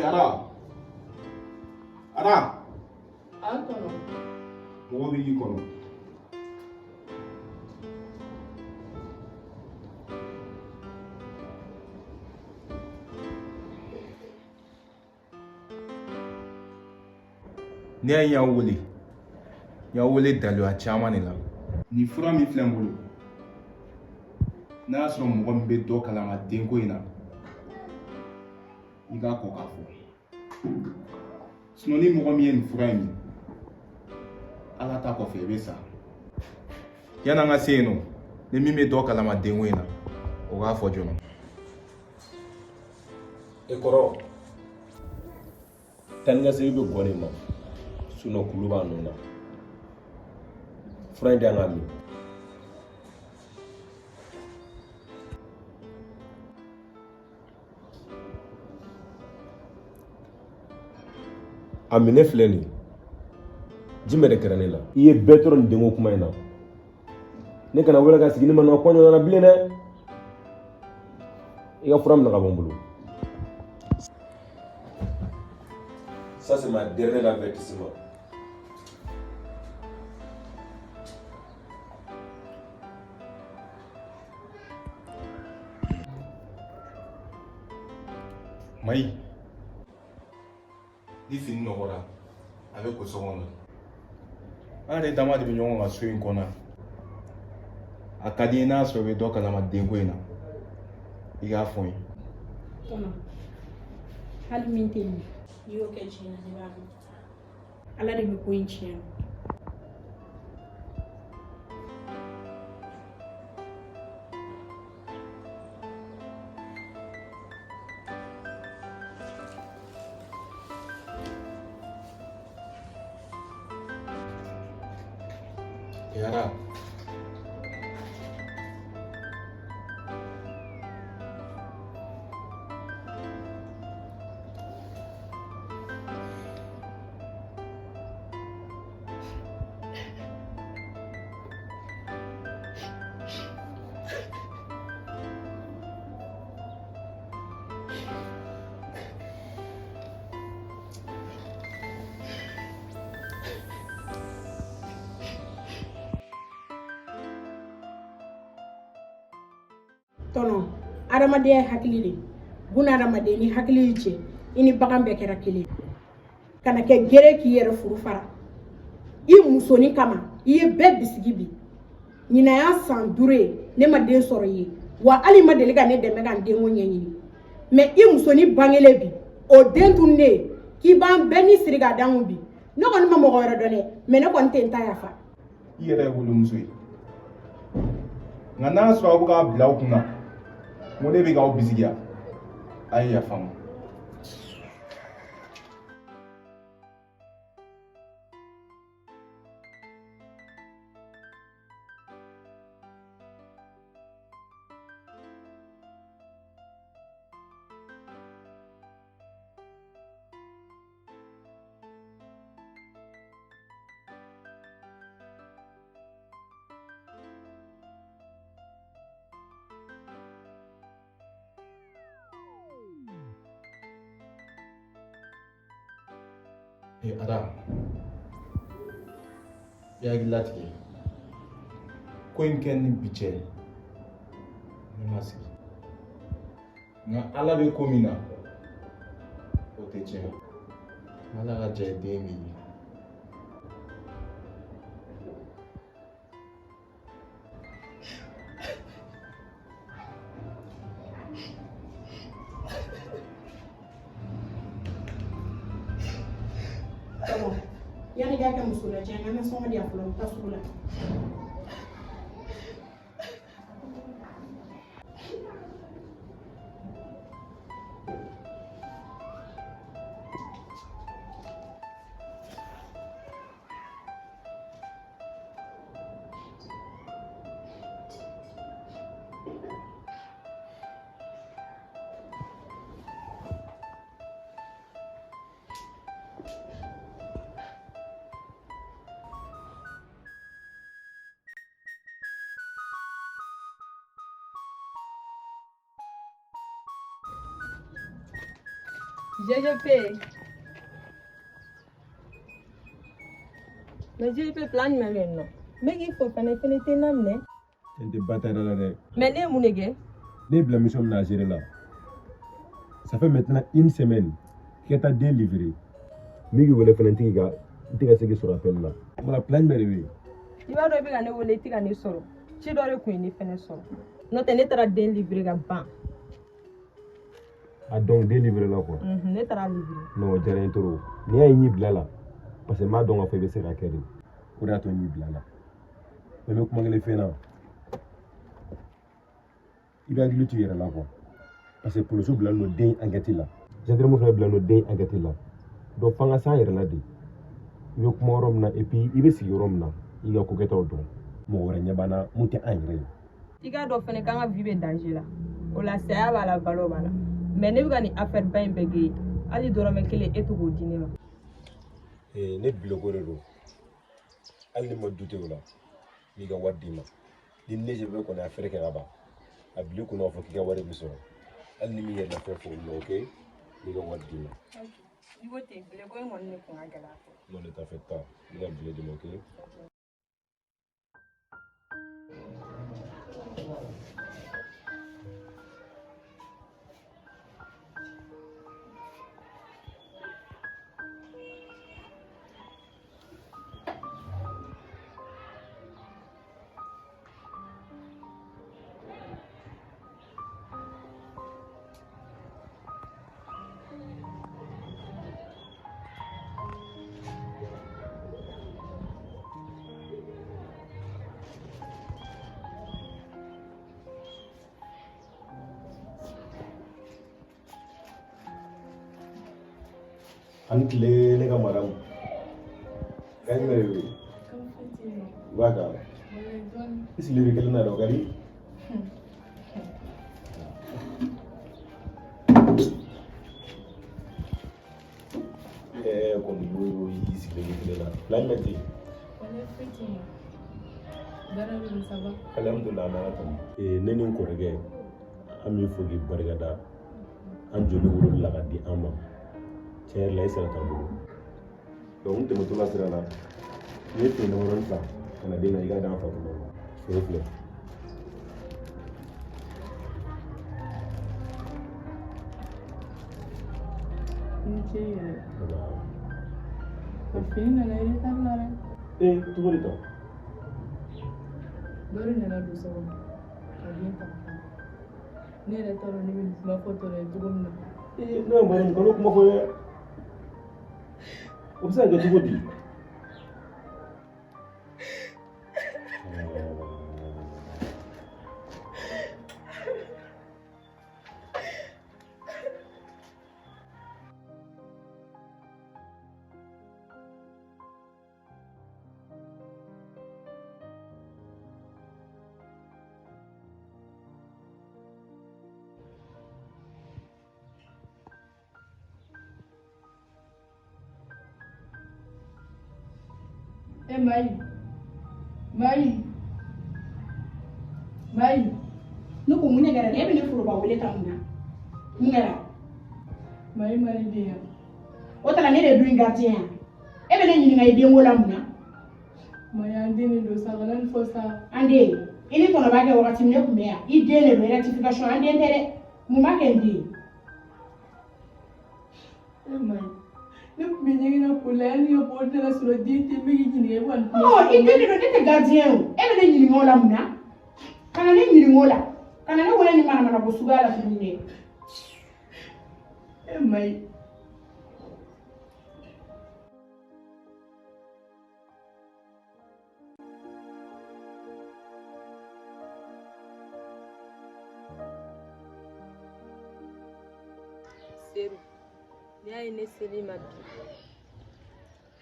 Ara. Ara. Antono. Mɔgɔ bɛ y'i kɔnɔ. Ne y'aw wele. Y'aw wele daluya caman de la. Ni fura min filɛ n bolo. N'a y'a sɔrɔ mɔgɔ min bɛ dɔ kalama denko in na. I k'a kɔ k'a fɔ. Sinon ni mɔgɔ min ye nin fura in min, Ala ta kɔfɛ i bɛ sa. Yan'an ka se yen nɔ, ni min bɛ dɔ kalama denko in na, o k'a fɔ joona. E kɔrɔ, taa ni ka segin bɛ gɔ de ma, sinon kulu b'a nɔ na. Fura in di an ka min. A minɛ filɛ nin ye, jimɛ de kɛra ne la. I ye bɛɛ tɔɔrɔ nin denko kuma in na. Ne kana wele ka sigi ne ma nɔ kɔɲɔ na bilen dɛ. I ka fura minɛ ka bɔ n bolo. Ça c'est ma dernière avertissement. Maï, ni fini nɔgɔra, a bɛ ko so kɔnɔ. An yɛrɛ dama de bɛ ɲɔgɔn kan so in kɔnɔ. A ka di n ye n'a sɔrɔ i bɛ dɔ kalama denko in na. I k'a fɔ n ye. Tɔnɔ, hali min tɛ nin n'i y'o kɛ tiɲɛ na ne b'a dɔn. Ala de bɛ ko in tiɲɛ. Ara. Tɔnɔ, adamadenya ye hakili de. Buna adamaden ni hakili y'i cɛ, I ni bagan bɛɛ kɛra kelen. Kana kɛ gere k'i yɛrɛ furu fara. I musonin kama, I ye bɛɛ bisigi bi. Ɲinan y'a san 5 ye, ne ma den sɔrɔ I ye. Wa hali ma deli ka ne dɛmɛ ka n denko ɲɛɲini. Mais I musonin bangelen bi, o den tununnen k'i b'an bɛɛ ni siri ka dangu bi. Ne kɔni ma mɔgɔ wɛrɛ dɔn dɛ, mais ne kɔni tɛ n ta yafa. I yɛrɛ ye wolomuso ye. Nka n'a sɔrɔ aw bɛ k'a bila aw kunna, n ko ne bɛ k'aw bisigi yan, a ye yafa n ma. Adam, I hakili latigɛ. Ko in kɛ ni bi cɛ, ne ma sigi. Nka Ala bɛ ko min na, o tɛ tiɲɛ. Ala ka jɛ den min ye. Yani k'a kɛ muso lajɛ an ka sɔngɔ di yan fɔlɔ, n bɛ taa sugu la. GGP. Mais GGP plan maintenant. Mais il faut pas ne t'énamner. C'est des batailles là. Mais les mounégé. Les blagues sont nagées là. Ça fait maintenant une semaine qu'elle t'a délivré. Mais vous voulez faire un truc là. Tu vas essayer sur appel là. On a plein de merveilles. Tu vas devoir aller au lait à ne solo. Tu dois le couiner faire solo. Non, tu n'es pas délivré à ban. Ah donc délivré là quoi. N'est pas livré. Non, j'ai rien trop. Ni à une blala là. Parce que ma donc a fait baisser la quête. Pour être une blala. Mais comment elle fait là? Il va le tuer là quoi. Parce que pour le souble là, nous dé engagé là. J'ai vraiment fait blanc nous dé engagé là. Donc fanga ça il là dit. Il veut comment rom na et puis il veut si rom na. Il a coquette au don. Mo wara nyabana muti angre. Il a d'offre ne quand vivre danger là. On la sait à la valeur là. Mais ne pas ni affaire bien bégé. Ali dora me kele et tout au dîner là. Et ne blogoro. Ali me douter là. Il ga wadima. Il ne je veux qu'on a affaire là-bas. A bilu qu'on a fait qu'il y a wari biso. Ali mi yella fait pour nous, OK? Il ga wadima. Il va te blego mon ne qu'on a gala. Non, ne t'inquiète pas. Il a bilu de OK? Antle ne ka madam. Kañ la yow. Waka. Isi le kel na do kali. Kon do isi le kel na. Lan ma ti. Alhamdulillah na tan. Ne ni ko rege. Ami fogi bargada. An joli wuro la ka di amma. Chair la sera tabu. Donc te moto la sera la. Ni te no ron sa. Kana de na iga da fa ko. Refle. Ni Fini na ile tarla. Tu vuoi to? Dori nella do so. Adianta. Nere toro ni ma foto le dugum na. No, ma non conosco come foi. Observa che tu vuoi dire. Mai. Nuku munya gara ne bene furu ba wele tamuna. Ngara. Mai dia. O tala ne de duin gardien. E bene nyini ngai de ngola muna. Mai ande ni do sa nan fo sa. Ande. Ini kono ba ke wakati ne kumea. I de ne rectification ande ndere. Mu ma ke ndi. Mai. Ne minyi na kula ni o bote la suro di ti mi nyini e wan. Oh, i de ne de gardien. E bene nyini ngola muna. Kana ne nyiri ngola. Kana ne wala ni mana bosuga la fini. Mai. Seru. Ni ay ne selima bi.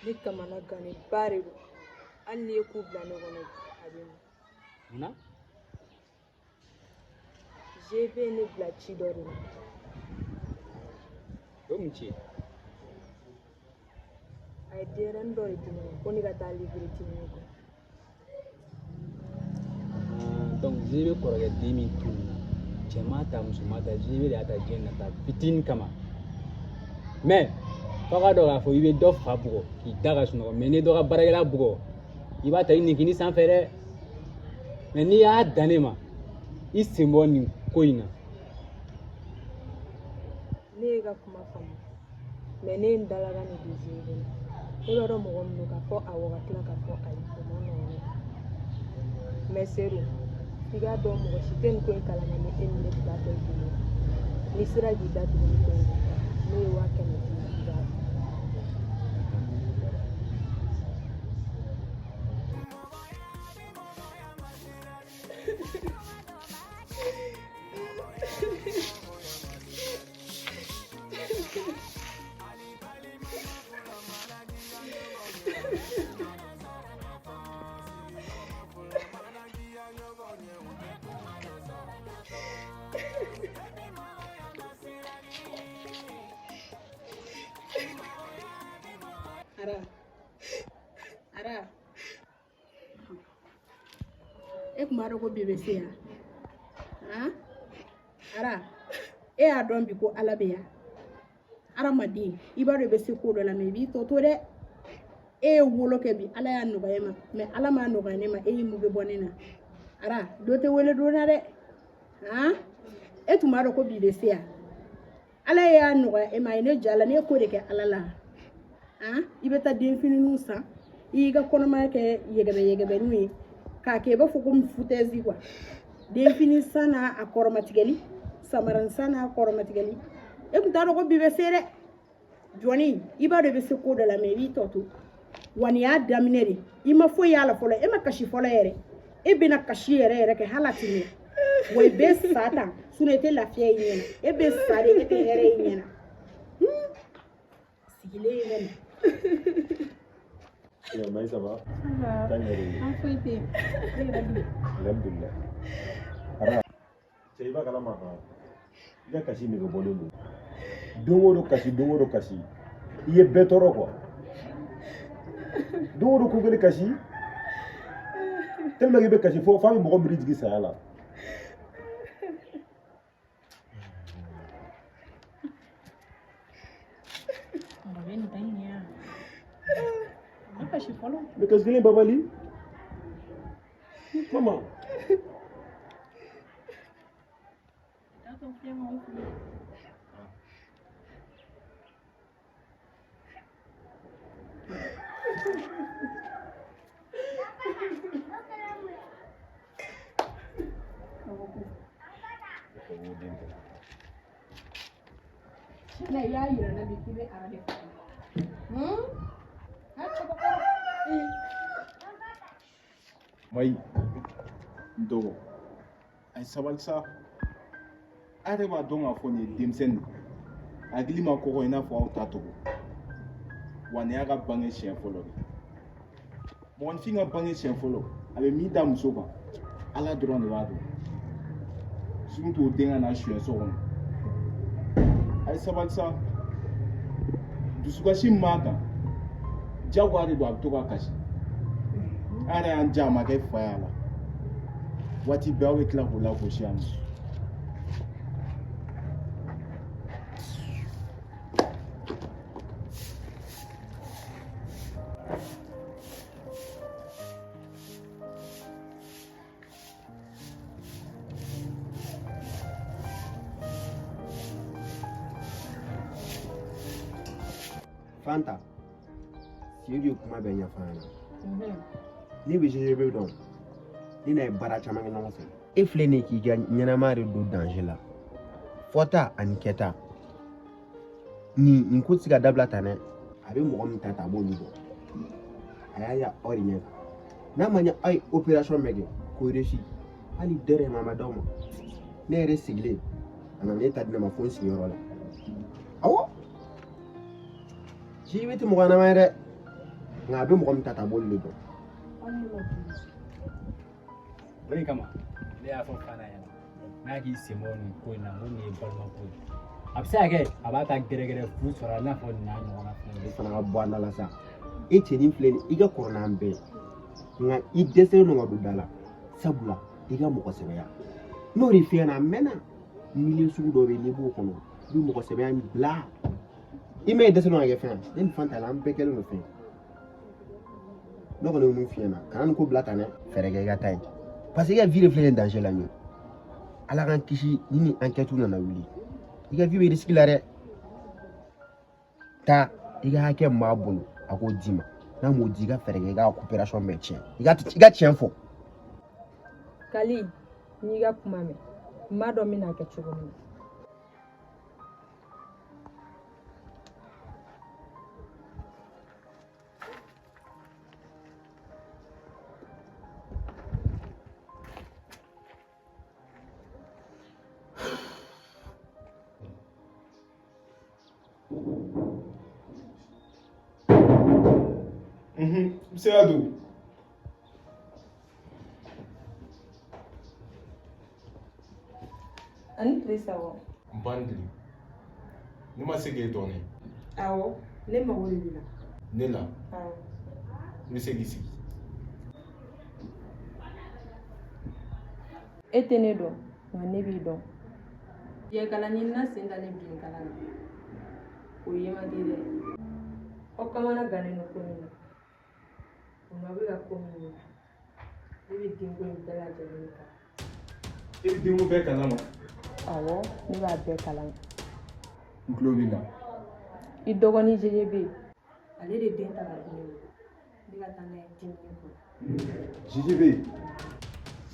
Ni kamana gane bare do. Alli ku bla ne gono abin. Una? Je vais ne bla ci dori. Dom ci. Ay deran dori tini ko ni gata livre tini ko. Donc je vais corriger 10 000 tours. Cema ta musumata je vais ata jenna ta fitin kama. mais f'a ka dɔn k'a fɔ i bɛ dɔ fa bugɔ k'i da ka sunɔgɔ mais ni dɔ ka baarakɛla bugɔ i b'a ta i nigini sanfɛ dɛ mais n'i y'a dan ne ma i sen bɔ nin ko in na. Ne ye ka kuma faamu mais ne ye n dalaga nin désir de la ne b'a dɔn mɔgɔ min don k'a fɔ awɔ ka tila k'a fɔ ayi o ma nɔgɔn dɛ mais Seru i k'a dɔn mɔgɔ si tɛ nin ko in kalama ni e ni ne fila bɛɛ bolo n'i sera k'i datugu nin ko in na ne ye 100 di i b'a dɔn. Ara e kun b'a dɔn ko bi bɛ se yan Ara e y'a dɔn bi ko Ala bɛ yan hadamaden i b'a dɔn i bɛ se ko dɔ la mais i b'i tɔ to dɛ e ye wolo kɛ bi Ala y'a nɔgɔya ma mais Ala m'a nɔgɔya ne ma e y'i mugu bɔ ne na Ara dɔ tɛ wele don na dɛ e tun b'a dɔn ko bi bɛ se yan Ala y'a nɔgɔya e ma a ye ne jala ne ye ko de kɛ Ala la i bɛ taa den finiw san i y'i ka kɔnɔmaya kɛ yɛgɛbɛyɛgɛbɛninw ye k'a kɛ i b'a fɔ ko foutaise quoi den fini san n'a a kɔrɔmatigɛli samaran san n'a kɔrɔmatigɛli e kun t'a dɔn ko bi bɛ se dɛ jɔni i b'a dɔn i bɛ se ko dɔ la mais i b'i tɔ to wa nin y'a daminɛ de i ma foyi y'a la fɔlɔ e ma kasi fɔlɔ yɛrɛ e bɛna kasi yɛrɛ kɛ hali a tɛ ɲɛ wa i bɛ sa tan sinon i tɛ lafiya i ɲɛna e bɛ sa de e tɛ hɛrɛ i ɲɛna sigilen ye ne Ya, Maï, ça va? Ça va. Alhamdulillah. Ara, c'est pas kala maka. Il a kasi ne bolo do. Dongo kasi. Il est bétoro quoi. Dongo ko gele kasi. Tellement qu'il be kasi faut fami mo mbiri digi sa la. Mais qu'est-ce qu'il est babali? Maman. Maï, Ndogo, ay sabal sa. Are ma don a fɔ nin ye denmisɛnnin hakili ma kɔgɔ i n'a fɔ aw ta togo wa nin y'a ka bange siɲɛ fɔlɔ de mɔgɔnifin ka bange siɲɛ fɔlɔ a bɛ min da muso kan Ala dɔrɔn de b'a dɔn sun t'o den ka na suɲɛ so kɔnɔ a ye sabali sa dusukasi min b'a kan jagoya de don a bɛ to ka kasi a yɛrɛ y'an ja a ma kɛ fa y'a la waati bɛɛ aw bɛ tila k'o lagosi yan nɔ. Fanta, si you kuma bɛ ɲɛfɔ an ɲɛna ni bɛ GGB dɔn ni na ye baara caman kɛ ɲɔgɔn fɛ e filɛ nin k'i ka ɲɛnamaya de don danger la fɔta ani kɛta nin ko tɛ se ka dabila tan dɛ a bɛ mɔgɔ min ta a b'olu dɔn a y'a ye aw de ɲɛ n'a ma ɲɛ aw ye opération bɛɛ kɛ k'o réussi hali dɛrɛ ma d'aw ma ne yɛrɛ sigilen a nana ne ta di ne ma fo n sigiyɔrɔ la awɔ si bɛ tɛ mɔgɔ ɲɛnama ye dɛ nka a bɛ mɔgɔ min ta a b'olu de dɔn. O de kama ne y'a fɔ Fana ɲɛna n'a k'i sen bɔ nin ko in na ko nin ye balimako ye a bɛ se ka kɛ a b'a ka gɛrɛgɛrɛ fu sɔrɔ i n'a fɔ nin n'a ɲɔgɔnna fɛn e fana ka bɔ an da la sa e cɛnin filɛ nin i ka kɔrɔ n'an bɛɛ nka i dɛsɛlen don ka don da la sabula i ka mɔgɔ sɛbɛya n'o de fiyɛ na a mɛnna milieu sugu dɔ bɛ yen n'i b'o kɔnɔ i bɛ mɔgɔ sɛbɛya in bila Il m'a aidé à faire. Une femme à l'empêcher de le faire. Donc, on est venu faire. Quand on coupe la canne, faire quelque taille. Parce qu'il y a vie de danger là. Alors, quand Kishi, il y a enquête ou non, il y a vu des risques là. Ta, il y a un mabon à cause d'Ima. N'a mot dit qu'à faire une coopération métier. Il y a tien faux. Kali, n'i ka kuma mɛn n b'a dɔn n bɛna kɛ cogo min na. Seydou. Ani tile saba. Bandili. Ne ma se k'e dɔɔnin. Awɔ, ne mago de b'i la. Ne la. Awɔ. N bɛ se k'i sigi. E tɛ ne dɔn nka ne b'i dɔn. Yekala ɲinina sen dalen bin kala la o ye ma di dɛ Aw kamana gannen don ko min na o ma bɛ ka ko min ye ne bɛ denko in bɛɛ lajɛlen kan. I bɛ denko bɛɛ kalama. Awɔ ne b'a bɛɛ kalan. N tulo b'i la. I dɔgɔnin jɛjɛ bɛ yen. ale de den ta ka di ne ma ne ka taa n'a ye dimini kɔnɔ Jiji bɛ yen.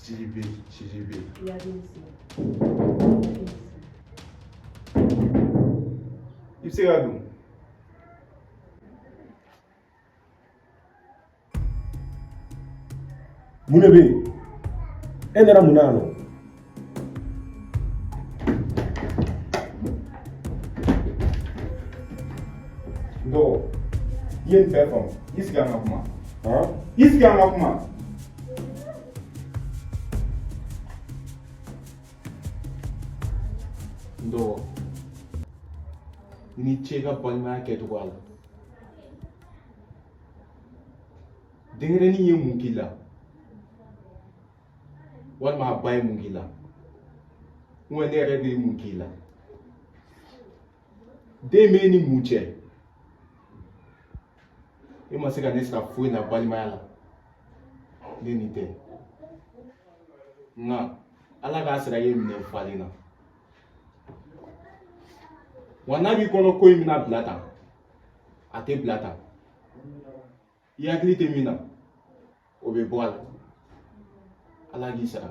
Jiji bɛ yen. Jiji bɛ yen. i hakili sigi I bɛ se k'a dun. mun de bɛ yen e nana mun na yan nɔ N dɔgɔ i ye nin bɛɛ faamu. I sigi an ka kuma. I sigi an ka kuma. N dɔgɔ i ni ce i ka balimaya kɛcogoya la. Denɲɛrɛnin ye mun k'i la walima a ba ye mun k'i la ne yɛrɛ de ye mun k'i la. Den bɛ e ni mun cɛ e ma se ka ne sira foyi na balimaya la ne nin tɛ nka ala k'a sira ye minɛ falen na wa n'a b'i kɔnɔ ko in bɛna bila tan a tɛ bila tan i hakili tɛ min na o bɛ bɔ a la ala k'i sara.